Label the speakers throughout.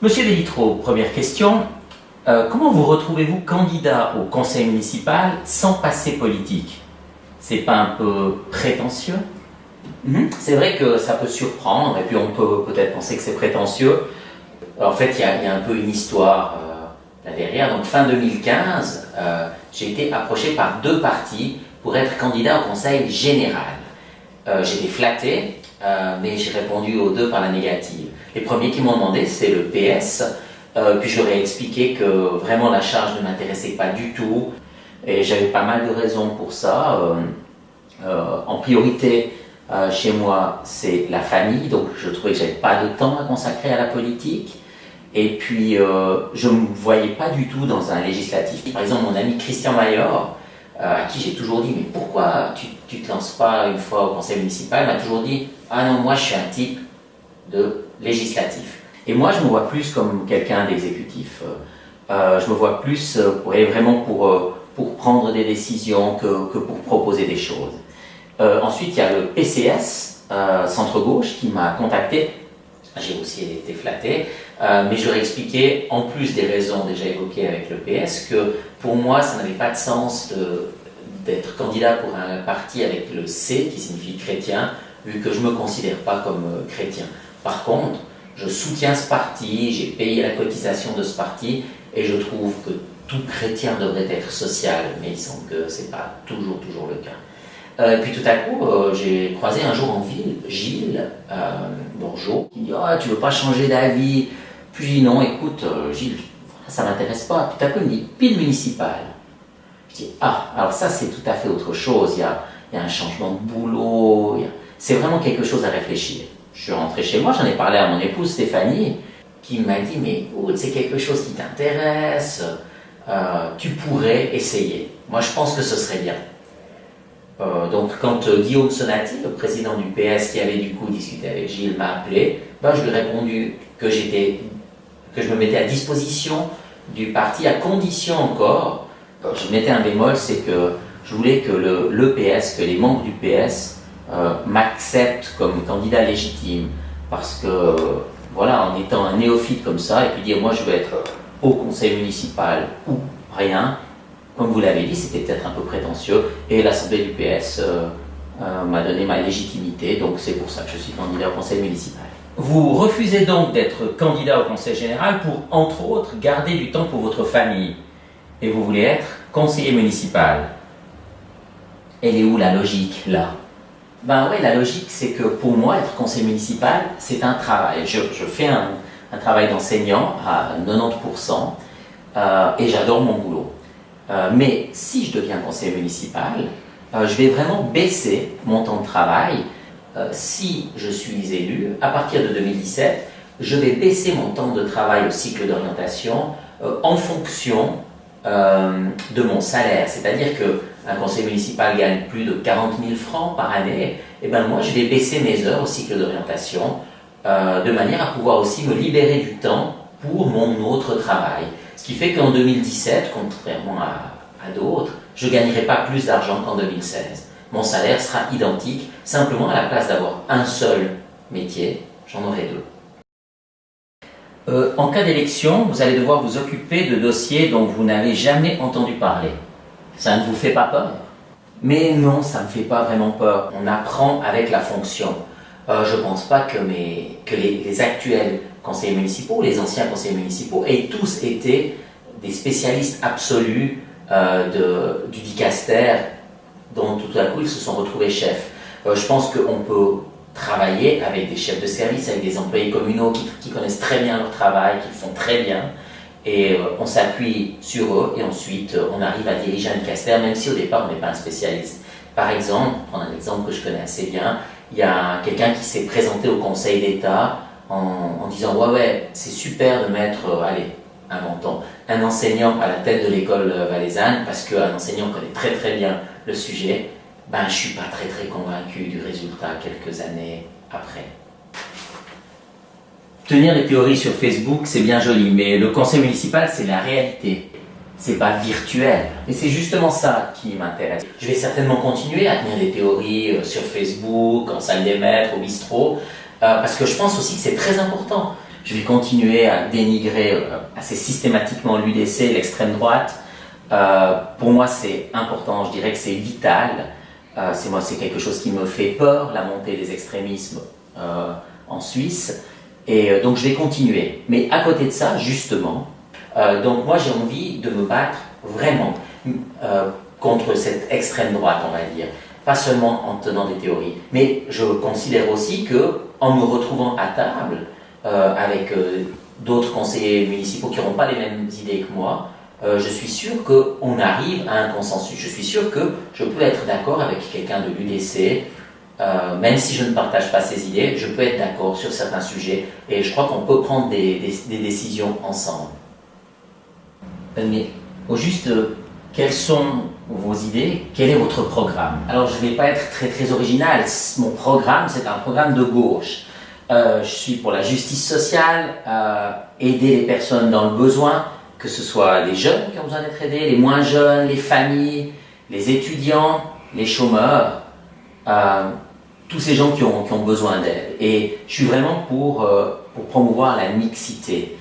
Speaker 1: Monsieur Delitro, première question. Comment vous retrouvez-vous candidat au conseil municipal sans passé politique? C'est pas un peu prétentieux? C'est vrai que ça peut surprendre, et puis on peut peut-être penser que c'est prétentieux. En fait, il y a un peu une histoire là derrière. Donc fin 2015, j'ai été approché par 2 partis pour être candidat au conseil général. J'étais flatté, mais j'ai répondu aux 2 par la négative. Les premiers qui m'ont demandé, c'est le PS, puis je leur ai expliqué que vraiment la charge ne m'intéressait pas du tout, et j'avais pas mal de raisons pour ça. En priorité, chez moi, c'est la famille, donc je trouvais que j'avais pas de temps à consacrer à la politique. Et puis, je ne me voyais pas du tout dans un législatif. Par exemple, mon ami Christian Mayor, à qui j'ai toujours dit « Mais pourquoi tu te lances pas une fois au conseil municipal ?» m'a toujours dit « Ah non, moi je suis un type de législatif. » Et moi, je me vois plus comme quelqu'un d'exécutif. Je me vois plus vraiment pour prendre des décisions que pour proposer des choses. Ensuite, il y a le PCS, centre-gauche, qui m'a contacté. J'ai aussi été flatté, mais je leur ai expliqué, en plus des raisons déjà évoquées avec le PS, que pour moi, ça n'avait pas de sens d'être candidat pour un parti avec le C, qui signifie chrétien, vu que je ne me considère pas comme chrétien. Par contre, je soutiens ce parti, j'ai payé la cotisation de ce parti, et je trouve que tout chrétien devrait être social, mais il semble que ce n'est pas toujours le cas. Et puis tout à coup, j'ai croisé un jour en ville Gilles Bourgeot, qui me dit « Ah, tu veux pas changer d'avis ?» Puis je dis « Non, écoute, Gilles, ça m'intéresse pas. » Puis tout à coup, il me dit « Pile municipal. » Je dis « Ah, alors ça c'est tout à fait autre chose, il y a un changement de boulot, c'est vraiment quelque chose à réfléchir. » Je suis rentré chez moi, j'en ai parlé à mon épouse Stéphanie, qui m'a dit « Mais écoute, c'est quelque chose qui t'intéresse, tu pourrais essayer. Moi je pense que ce serait bien. » Donc quand Guillaume Sonati, le président du PS qui avait du coup discuté avec Gilles, m'a appelé, je lui ai répondu que je me mettais à disposition du parti à condition encore, je mettais un bémol, c'est que je voulais que le PS, que les membres du PS m'acceptent comme candidat légitime, parce que voilà, en étant un néophyte comme ça, et puis dire moi je veux être au conseil municipal ou rien, comme vous l'avez dit, c'était peut-être un peu prétentieux, et l'Assemblée du PS m'a donné ma légitimité, donc c'est pour ça que je suis candidat au conseil municipal. Vous refusez donc d'être candidat au conseil général pour, entre autres, garder du temps pour votre famille, et vous voulez être conseiller municipal. Elle est où la logique, là? Ben oui, la logique, c'est que pour moi, être conseiller municipal, c'est un travail. Je fais un travail d'enseignant à 90%, et j'adore mon boulot. Mais si je deviens conseiller municipal, je vais vraiment baisser mon temps de travail. Si je suis élu, à partir de 2017, je vais baisser mon temps de travail au cycle d'orientation en fonction de mon salaire. C'est-à-dire qu'un conseiller municipal gagne plus de 40 000 francs par année, et ben moi je vais baisser mes heures au cycle d'orientation de manière à pouvoir aussi me libérer du temps pour mon autre travail. Ce qui fait qu'en 2017, contrairement à d'autres, je ne gagnerai pas plus d'argent qu'en 2016. Mon salaire sera identique, simplement à la place d'avoir un seul métier, j'en aurai 2. En cas d'élection, vous allez devoir vous occuper de dossiers dont vous n'avez jamais entendu parler. Ça ne vous fait pas peur? Mais non, ça ne me fait pas vraiment peur. On apprend avec la fonction. Je ne pense pas que les actuels conseillers municipaux, les anciens conseillers municipaux, aient tous été des spécialistes absolus du dicaster dont tout à coup ils se sont retrouvés chefs. Je pense qu'on peut travailler avec des chefs de service, avec des employés communaux qui connaissent très bien leur travail, qui le font très bien, et on s'appuie sur eux et ensuite on arrive à diriger un dicaster, même si au départ on n'est pas un spécialiste. Par exemple, prendre un exemple que je connais assez bien, il y a quelqu'un qui s'est présenté au Conseil d'État en disant ouais, c'est super de mettre, inventons, un enseignant à la tête de l'école valaisanne parce qu'un enseignant connaît très bien le sujet. Je ne suis pas très convaincu du résultat quelques années après. Tenir des théories sur Facebook, c'est bien joli, mais le conseil municipal, c'est la réalité. C'est pas virtuel. Et c'est justement ça qui m'intéresse. Je vais certainement continuer à tenir des théories sur Facebook, en salle des maîtres, au bistrot, parce que je pense aussi que c'est très important. Je vais continuer à dénigrer assez systématiquement l'UDC, l'extrême droite. Pour moi, c'est important, je dirais que c'est vital. C'est quelque chose qui me fait peur, la montée des extrémismes en Suisse. Et donc, je vais continuer. Mais à côté de ça, justement, donc moi, j'ai envie de me battre vraiment contre cette extrême droite, on va dire. Pas seulement en tenant des théories, mais je considère aussi que, en me retrouvant à table avec d'autres conseillers municipaux qui n'auront pas les mêmes idées que moi, je suis sûr qu'on arrive à un consensus. Je suis sûr que je peux être d'accord avec quelqu'un de l'UDC, même si je ne partage pas ses idées, je peux être d'accord sur certains sujets et je crois qu'on peut prendre des décisions ensemble. Mais au juste, quelles sont vos idées? Quel est votre programme? Alors je ne vais pas être très original, mon programme c'est un programme de gauche. Je suis pour la justice sociale, aider les personnes dans le besoin, que ce soit les jeunes qui ont besoin d'être aidés, les moins jeunes, les familles, les étudiants, les chômeurs, tous ces gens qui ont besoin d'aide. Et je suis vraiment pour promouvoir la mixité.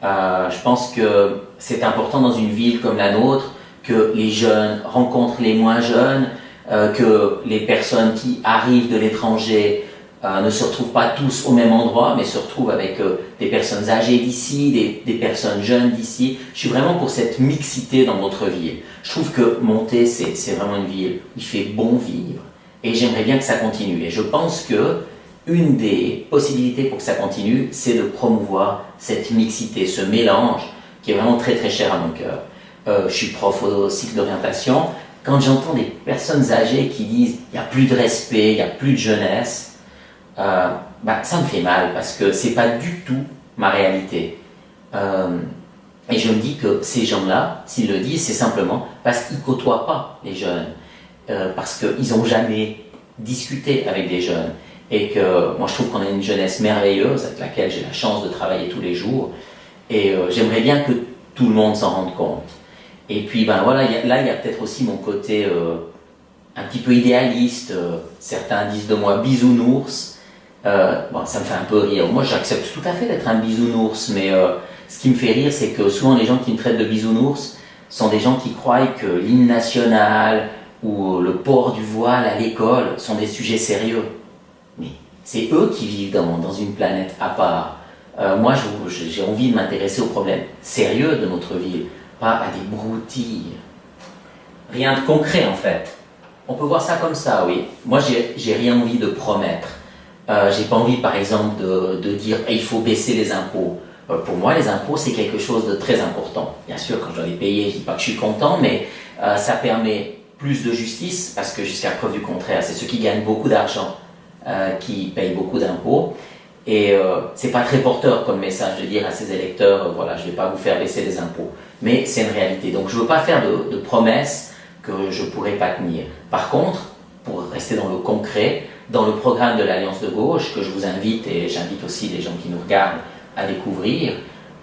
Speaker 1: Je pense que c'est important dans une ville comme la nôtre que les jeunes rencontrent les moins jeunes, que les personnes qui arrivent de l'étranger ne se retrouvent pas tous au même endroit, mais se retrouvent avec des personnes âgées d'ici, des personnes jeunes d'ici. Je suis vraiment pour cette mixité dans notre ville. Je trouve que Monté, c'est vraiment une ville où il fait bon vivre, et j'aimerais bien que ça continue. Et je pense que une des possibilités pour que ça continue, c'est de promouvoir cette mixité, ce mélange qui est vraiment très cher à mon cœur. Je suis prof au cycle d'orientation. Quand j'entends des personnes âgées qui disent « il n'y a plus de respect, il n'y a plus de jeunesse », ça me fait mal parce que c'est pas du tout ma réalité. Et je me dis que ces gens-là, s'ils le disent, c'est simplement parce qu'ils ne côtoient pas les jeunes, parce qu'ils n'ont jamais discuté avec des jeunes. Et que moi je trouve qu'on a une jeunesse merveilleuse avec laquelle j'ai la chance de travailler tous les jours. Et j'aimerais bien que tout le monde s'en rende compte. Et puis voilà, il y a peut-être aussi mon côté un petit peu idéaliste. Certains disent de moi bisounours. Ça me fait un peu rire. Moi, j'accepte tout à fait d'être un bisounours, mais ce qui me fait rire, c'est que souvent les gens qui me traitent de bisounours sont des gens qui croient que l'hymne national ou le port du voile à l'école sont des sujets sérieux. Mais c'est eux qui vivent dans une planète à part. Moi, j'ai envie de m'intéresser aux problèmes sérieux de notre ville, pas à des broutilles. Rien de concret, en fait. On peut voir ça comme ça, oui. Moi, j'ai rien envie de promettre. J'ai pas envie, par exemple, de dire il faut baisser les impôts. Pour moi, les impôts, c'est quelque chose de très important. Bien sûr, quand je dois les payer, je dis pas que je suis content, mais ça permet plus de justice, parce que jusqu'à preuve du contraire, c'est ceux qui gagnent beaucoup d'argent qui payent beaucoup d'impôts. Et c'est pas très porteur comme message de dire à ses électeurs, voilà, je vais pas vous faire baisser les impôts. Mais c'est une réalité. Donc je veux pas faire de promesses que je pourrais pas tenir. Par contre, pour rester dans le concret, dans le programme de l'Alliance de gauche, que je vous invite, et j'invite aussi les gens qui nous regardent à découvrir,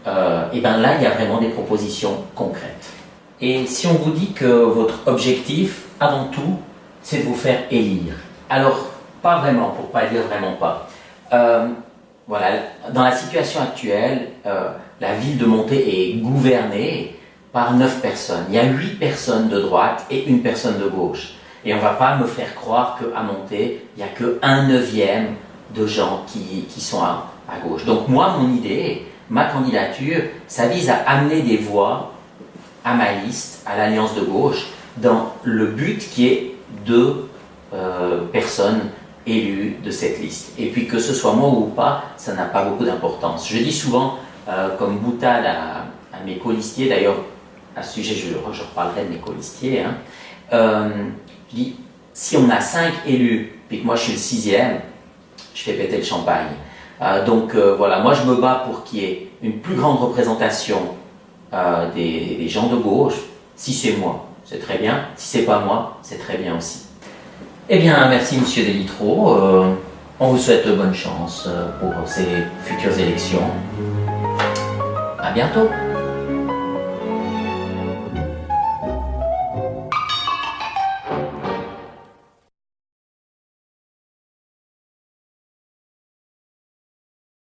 Speaker 1: là, il y a vraiment des propositions concrètes. Et si on vous dit que votre objectif, avant tout, c'est de vous faire élire, alors, pas vraiment, pour pas dire vraiment pas. Voilà, dans la situation actuelle, la ville de Monté est gouvernée par 9 personnes. Il y a 8 personnes de droite et 1 personne de gauche. Et on ne va pas me faire croire qu'à Monté, il n'y a que 1/9 de gens qui sont à gauche. Donc moi, mon idée, ma candidature, ça vise à amener des voix à ma liste, à l'Alliance de gauche, dans le but qui est de personnes élues de cette liste. Et puis que ce soit moi ou pas, ça n'a pas beaucoup d'importance. Je dis souvent, comme boutade à mes colistiers, d'ailleurs, à ce sujet, je reparlerai de mes colistiers, je dis, si on a 5 élus, puis que moi je suis le 6e, je fais péter le champagne. Voilà, moi je me bats pour qu'il y ait une plus grande représentation des gens de gauche. Si c'est moi, c'est très bien. Si c'est pas moi, c'est très bien aussi. Eh bien, merci Monsieur Delitro. On vous souhaite bonne chance pour ces futures élections. À bientôt.